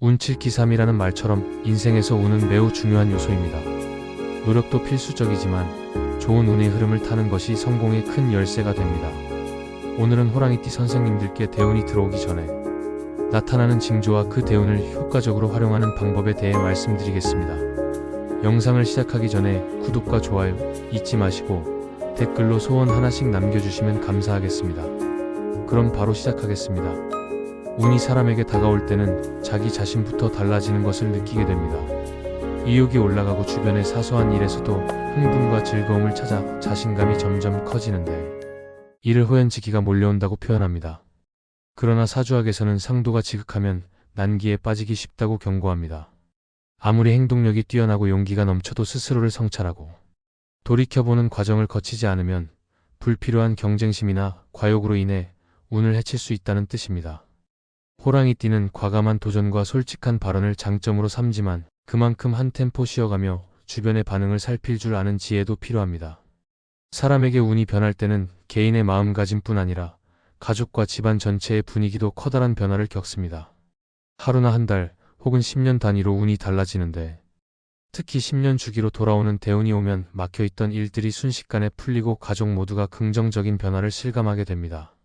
운칠기삼이라는 말처럼 인생에서 운은 매우 중요한 요소입니다. 노력도 필수적이지만 좋은 운의 흐름을 타는 것이 성공의 큰 열쇠가 됩니다. 오늘은 호랑이띠 선생님들께 대운이 들어오기 전에 나타나는 징조와 그 대운을 효과적으로 활용하는 방법에 대해 말씀드리겠습니다. 영상을 시작하기 전에 구독과 좋아요 잊지 마시고 댓글로 소원 하나씩 남겨주시면 감사하겠습니다. 그럼 바로 시작하겠습니다. 운이 사람에게 다가올 때는 자기 자신부터 달라지는 것을 느끼게 됩니다. 의욕이 올라가고 주변의 사소한 일에서도 흥분과 즐거움을 찾아 자신감이 점점 커지는데 이를 호연지기가 몰려온다고 표현합니다. 그러나 사주학에서는 상도가 지극하면 난기에 빠지기 쉽다고 경고합니다. 아무리 행동력이 뛰어나고 용기가 넘쳐도 스스로를 성찰하고 돌이켜보는 과정을 거치지 않으면 불필요한 경쟁심이나 과욕으로 인해 운을 해칠 수 있다는 뜻입니다. 호랑이띠는 과감한 도전과 솔직한 발언을 장점으로 삼지만 그만큼 한 템포 쉬어가며 주변의 반응을 살필 줄 아는 지혜도 필요합니다. 사람에게 운이 변할 때는 개인의 마음가짐뿐 아니라 가족과 집안 전체의 분위기도 커다란 변화를 겪습니다. 하루나 한 달 혹은 10년 단위로 운이 달라지는데 특히 10년 주기로 돌아오는 대운이 오면 막혀있던 일들이 순식간에 풀리고 가족 모두가 긍정적인 변화를 실감하게 됩니다.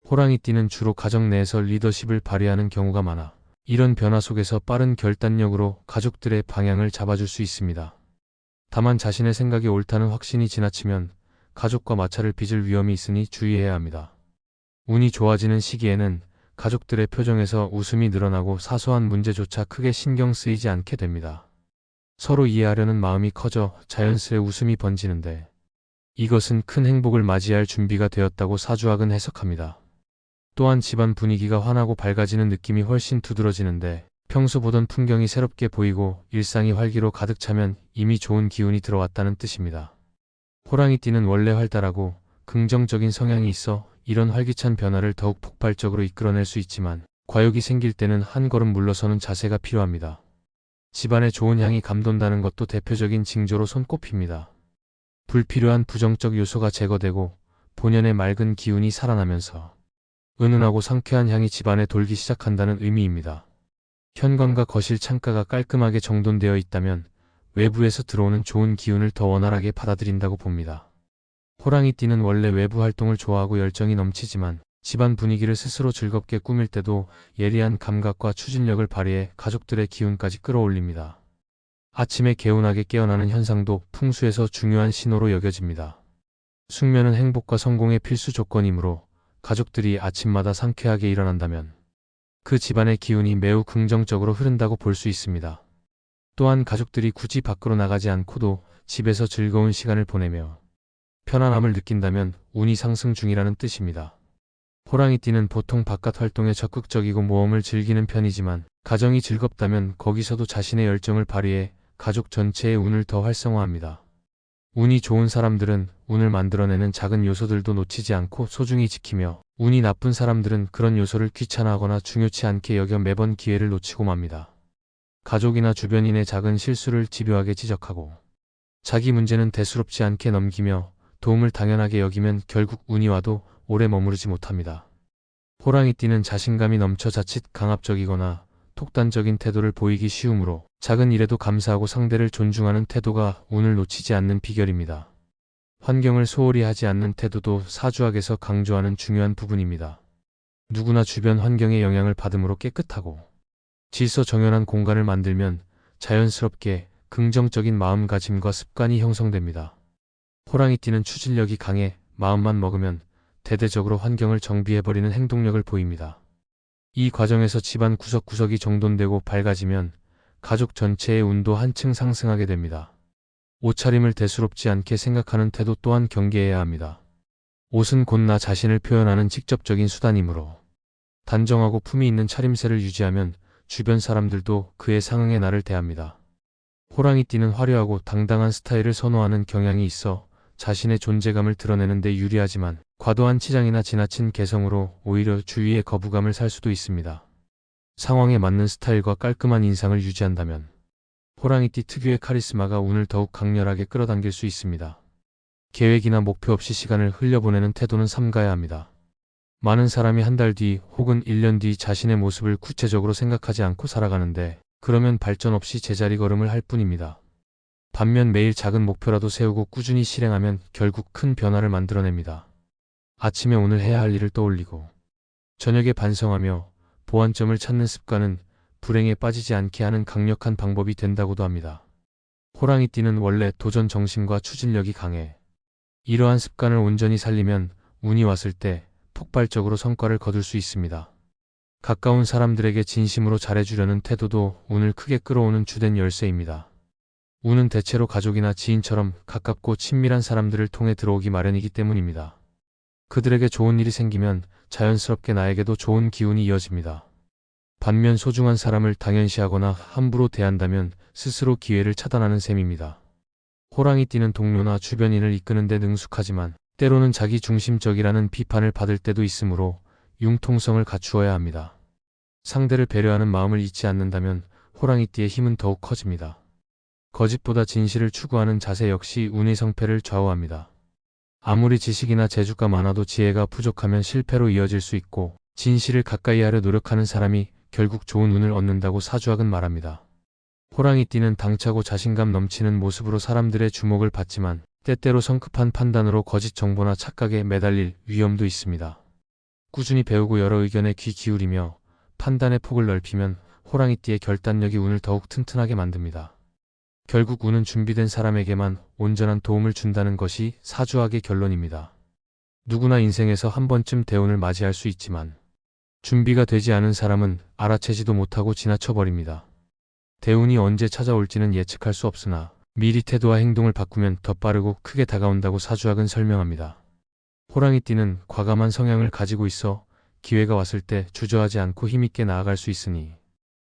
호랑이띠는 주로 가정 내에서 리더십을 발휘하는 경우가 많아 이런 변화 속에서 빠른 결단력으로 가족들의 방향을 잡아줄 수 있습니다. 다만 자신의 생각이 옳다는 확신이 지나치면 가족과 마찰을 빚을 위험이 있으니 주의해야 합니다. 운이 좋아지는 시기에는 가족들의 표정에서 웃음이 늘어나고 사소한 문제조차 크게 신경 쓰이지 않게 됩니다. 서로 이해하려는 마음이 커져 자연스레 웃음이 번지는데 이것은 큰 행복을 맞이할 준비가 되었다고 사주학은 해석합니다. 또한 집안 분위기가 환하고 밝아지는 느낌이 훨씬 두드러지는데 평소 보던 풍경이 새롭게 보이고 일상이 활기로 가득 차면 이미 좋은 기운이 들어왔다는 뜻입니다. 호랑이띠는 원래 활달하고 긍정적인 성향이 있어 이런 활기찬 변화를 더욱 폭발적으로 이끌어낼 수 있지만 과욕이 생길 때는 한 걸음 물러서는 자세가 필요합니다. 집안에 좋은 향이 감돈다는 것도 대표적인 징조로 손꼽힙니다. 불필요한 부정적 요소가 제거되고 본연의 맑은 기운이 살아나면서 은은하고 상쾌한 향이 집안에 돌기 시작한다는 의미입니다. 현관과 거실 창가가 깔끔하게 정돈되어 있다면 외부에서 들어오는 좋은 기운을 더 원활하게 받아들인다고 봅니다. 호랑이띠는 원래 외부 활동을 좋아하고 열정이 넘치지만 집안 분위기를 스스로 즐겁게 꾸밀 때도 예리한 감각과 추진력을 발휘해 가족들의 기운까지 끌어올립니다. 아침에 개운하게 깨어나는 현상도 풍수에서 중요한 신호로 여겨집니다. 숙면은 행복과 성공의 필수 조건이므로 가족들이 아침마다 상쾌하게 일어난다면 그 집안의 기운이 매우 긍정적으로 흐른다고 볼 수 있습니다. 또한 가족들이 굳이 밖으로 나가지 않고도 집에서 즐거운 시간을 보내며 편안함을 느낀다면 운이 상승 중이라는 뜻입니다. 호랑이띠는 보통 바깥 활동에 적극적이고 모험을 즐기는 편이지만 가정이 즐겁다면 거기서도 자신의 열정을 발휘해 가족 전체의 운을 더 활성화합니다. 운이 좋은 사람들은 운을 만들어내는 작은 요소들도 놓치지 않고 소중히 지키며 운이 나쁜 사람들은 그런 요소를 귀찮아하거나 중요치 않게 여겨 매번 기회를 놓치고 맙니다. 가족이나 주변인의 작은 실수를 집요하게 지적하고 자기 문제는 대수롭지 않게 넘기며 도움을 당연하게 여기면 결국 운이 와도 오래 머무르지 못합니다. 호랑이띠는 자신감이 넘쳐 자칫 강압적이거나 독단적인 태도를 보이기 쉬우므로 작은 일에도 감사하고 상대를 존중하는 태도가 운을 놓치지 않는 비결입니다. 환경을 소홀히 하지 않는 태도도 사주학에서 강조하는 중요한 부분입니다. 누구나 주변 환경의 영향을 받음으로 깨끗하고 질서 정연한 공간을 만들면 자연스럽게 긍정적인 마음가짐과 습관이 형성됩니다. 호랑이띠는 추진력이 강해 마음만 먹으면 대대적으로 환경을 정비해버리는 행동력을 보입니다. 이 과정에서 집안 구석구석이 정돈되고 밝아지면 가족 전체의 운도 한층 상승하게 됩니다. 옷차림을 대수롭지 않게 생각하는 태도 또한 경계해야 합니다. 옷은 곧 나 자신을 표현하는 직접적인 수단이므로 단정하고 품위 있는 차림새를 유지하면 주변 사람들도 그에 상응해 나를 대합니다. 호랑이띠는 화려하고 당당한 스타일을 선호하는 경향이 있어 자신의 존재감을 드러내는 데 유리하지만 과도한 치장이나 지나친 개성으로 오히려 주위의 거부감을 살 수도 있습니다. 상황에 맞는 스타일과 깔끔한 인상을 유지한다면 호랑이띠 특유의 카리스마가 운을 더욱 강렬하게 끌어당길 수 있습니다. 계획이나 목표 없이 시간을 흘려보내는 태도는 삼가야 합니다. 많은 사람이 한 달 뒤 혹은 1년 뒤 자신의 모습을 구체적으로 생각하지 않고 살아가는데 그러면 발전 없이 제자리 걸음을 할 뿐입니다. 반면 매일 작은 목표라도 세우고 꾸준히 실행하면 결국 큰 변화를 만들어냅니다. 아침에 오늘 해야 할 일을 떠올리고 저녁에 반성하며 보완점을 찾는 습관은 불행에 빠지지 않게 하는 강력한 방법이 된다고도 합니다. 호랑이띠는 원래 도전 정신과 추진력이 강해 이러한 습관을 온전히 살리면 운이 왔을 때 폭발적으로 성과를 거둘 수 있습니다. 가까운 사람들에게 진심으로 잘해주려는 태도도 운을 크게 끌어오는 주된 열쇠입니다. 운은 대체로 가족이나 지인처럼 가깝고 친밀한 사람들을 통해 들어오기 마련이기 때문입니다. 그들에게 좋은 일이 생기면 자연스럽게 나에게도 좋은 기운이 이어집니다. 반면 소중한 사람을 당연시하거나 함부로 대한다면 스스로 기회를 차단하는 셈입니다. 호랑이띠는 동료나 주변인을 이끄는 데 능숙하지만 때로는 자기 중심적이라는 비판을 받을 때도 있으므로 융통성을 갖추어야 합니다. 상대를 배려하는 마음을 잊지 않는다면 호랑이띠의 힘은 더욱 커집니다. 거짓보다 진실을 추구하는 자세 역시 운의 성패를 좌우합니다. 아무리 지식이나 재주가 많아도 지혜가 부족하면 실패로 이어질 수 있고 진실을 가까이 하려 노력하는 사람이 결국 좋은 운을 얻는다고 사주학은 말합니다. 호랑이띠는 당차고 자신감 넘치는 모습으로 사람들의 주목을 받지만 때때로 성급한 판단으로 거짓 정보나 착각에 매달릴 위험도 있습니다. 꾸준히 배우고 여러 의견에 귀 기울이며 판단의 폭을 넓히면 호랑이띠의 결단력이 운을 더욱 튼튼하게 만듭니다. 결국 운은 준비된 사람에게만 온전한 도움을 준다는 것이 사주학의 결론입니다. 누구나 인생에서 한 번쯤 대운을 맞이할 수 있지만 준비가 되지 않은 사람은 알아채지도 못하고 지나쳐버립니다. 대운이 언제 찾아올지는 예측할 수 없으나 미리 태도와 행동을 바꾸면 더 빠르고 크게 다가온다고 사주학은 설명합니다. 호랑이띠는 과감한 성향을 가지고 있어 기회가 왔을 때 주저하지 않고 힘있게 나아갈 수 있으니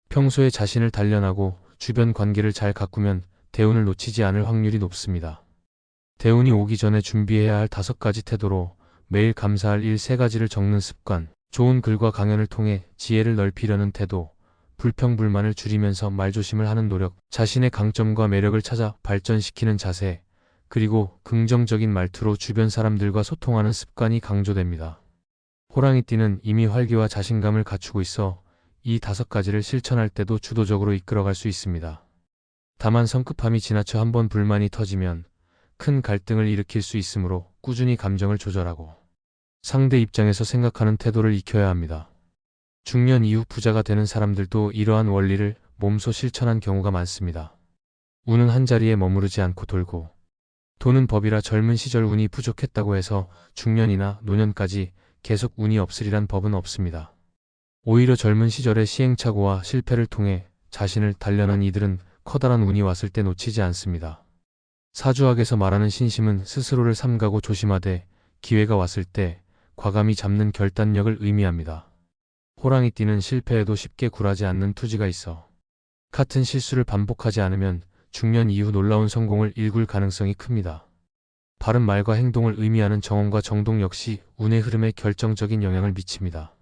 평소에 자신을 단련하고 주변 관계를 잘 가꾸면 대운을 놓치지 않을 확률이 높습니다. 대운이 오기 전에 준비해야 할 5가지 태도로 매일 감사할 일 3가지를 적는 습관, 좋은 글과 강연을 통해 지혜를 넓히려는 태도, 불평불만을 줄이면서 말조심을 하는 노력, 자신의 강점과 매력을 찾아 발전시키는 자세, 그리고 긍정적인 말투로 주변 사람들과 소통하는 습관이 강조됩니다. 호랑이띠는 이미 활기와 자신감을 갖추고 있어 이 5가지를 실천할 때도 주도적으로 이끌어갈 수 있습니다. 다만 성급함이 지나쳐 한번 불만이 터지면 큰 갈등을 일으킬 수 있으므로 꾸준히 감정을 조절하고 상대 입장에서 생각하는 태도를 익혀야 합니다. 중년 이후 부자가 되는 사람들도 이러한 원리를 몸소 실천한 경우가 많습니다. 운은 한자리에 머무르지 않고 돌고 돈은 법이라 젊은 시절 운이 부족했다고 해서 중년이나 노년까지 계속 운이 없으리란 법은 없습니다. 오히려 젊은 시절의 시행착오와 실패를 통해 자신을 단련한 이들은 커다란 운이 왔을 때 놓치지 않습니다. 사주학에서 말하는 신심은 스스로를 삼가고 조심하되 기회가 왔을 때 과감히 잡는 결단력을 의미합니다. 호랑이띠는 실패에도 쉽게 굴하지 않는 투지가 있어 같은 실수를 반복하지 않으면 중년 이후 놀라운 성공을 일굴 가능성이 큽니다. 바른 말과 행동을 의미하는 정언과 정동 역시 운의 흐름에 결정적인 영향을 미칩니다.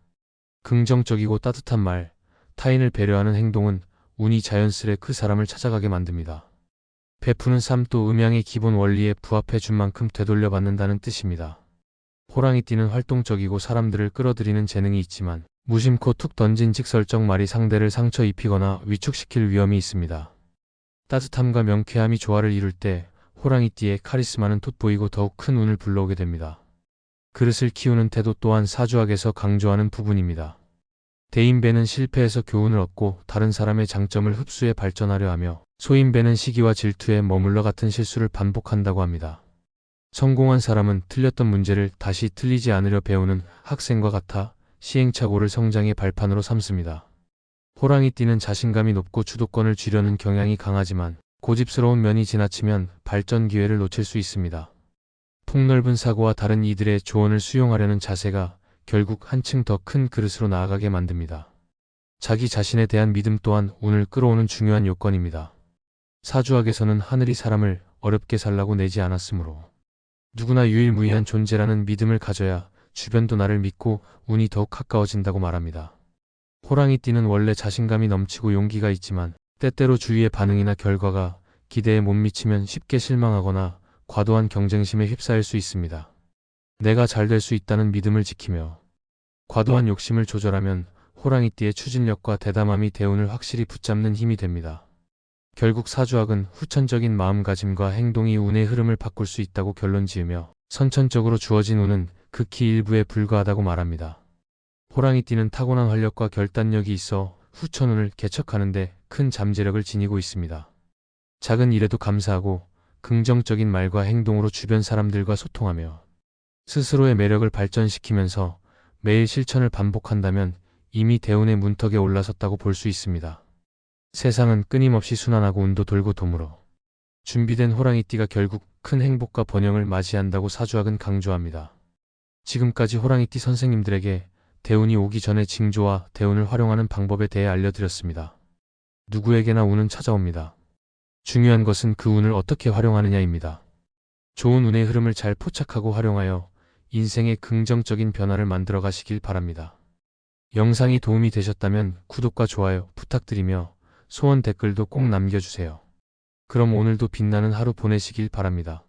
긍정적이고 따뜻한 말, 타인을 배려하는 행동은 운이 자연스레 그 사람을 찾아가게 만듭니다. 베푸는 삶도 음양의 기본 원리에 부합해 준 만큼 되돌려 받는다는 뜻입니다. 호랑이띠는 활동적이고 사람들을 끌어들이는 재능이 있지만 무심코 툭 던진 직설적 말이 상대를 상처 입히거나 위축시킬 위험이 있습니다. 따뜻함과 명쾌함이 조화를 이룰 때 호랑이띠의 카리스마는 돋보이고 더욱 큰 운을 불러오게 됩니다. 그릇을 키우는 태도 또한 사주학에서 강조하는 부분입니다. 대인배는 실패에서 교훈을 얻고 다른 사람의 장점을 흡수해 발전하려 하며 소인배는 시기와 질투에 머물러 같은 실수를 반복한다고 합니다. 성공한 사람은 틀렸던 문제를 다시 틀리지 않으려 배우는 학생과 같아 시행착오를 성장의 발판으로 삼습니다. 호랑이띠는 자신감이 높고 주도권을 쥐려는 경향이 강하지만 고집스러운 면이 지나치면 발전 기회를 놓칠 수 있습니다. 폭넓은 사고와 다른 이들의 조언을 수용하려는 자세가 결국 한층 더 큰 그릇으로 나아가게 만듭니다. 자기 자신에 대한 믿음 또한 운을 끌어오는 중요한 요건입니다. 사주학에서는 하늘이 사람을 어렵게 살라고 내지 않았으므로 누구나 유일무이한 존재라는 믿음을 가져야 주변도 나를 믿고 운이 더욱 가까워진다고 말합니다. 호랑이띠는 원래 자신감이 넘치고 용기가 있지만 때때로 주위의 반응이나 결과가 기대에 못 미치면 쉽게 실망하거나 과도한 경쟁심에 휩싸일 수 있습니다. 내가 잘 될 수 있다는 믿음을 지키며 과도한 욕심을 조절하면 호랑이띠의 추진력과 대담함이 대운을 확실히 붙잡는 힘이 됩니다. 결국 사주학은 후천적인 마음가짐과 행동이 운의 흐름을 바꿀 수 있다고 결론 지으며 선천적으로 주어진 운은 극히 일부에 불과하다고 말합니다. 호랑이띠는 타고난 활력과 결단력이 있어 후천운을 개척하는데 큰 잠재력을 지니고 있습니다. 작은 일에도 감사하고 긍정적인 말과 행동으로 주변 사람들과 소통하며 스스로의 매력을 발전시키면서 매일 실천을 반복한다면 이미 대운의 문턱에 올라섰다고 볼 수 있습니다. 세상은 끊임없이 순환하고 운도 돌고 도물어 준비된 호랑이띠가 결국 큰 행복과 번영을 맞이한다고 사주학은 강조합니다. 지금까지 호랑이띠 선생님들에게 대운이 오기 전에 징조와 대운을 활용하는 방법에 대해 알려드렸습니다. 누구에게나 운은 찾아옵니다. 중요한 것은 그 운을 어떻게 활용하느냐입니다. 좋은 운의 흐름을 잘 포착하고 활용하여 인생의 긍정적인 변화를 만들어 가시길 바랍니다. 영상이 도움이 되셨다면 구독과 좋아요 부탁드리며 소원 댓글도 꼭 남겨주세요. 그럼 오늘도 빛나는 하루 보내시길 바랍니다.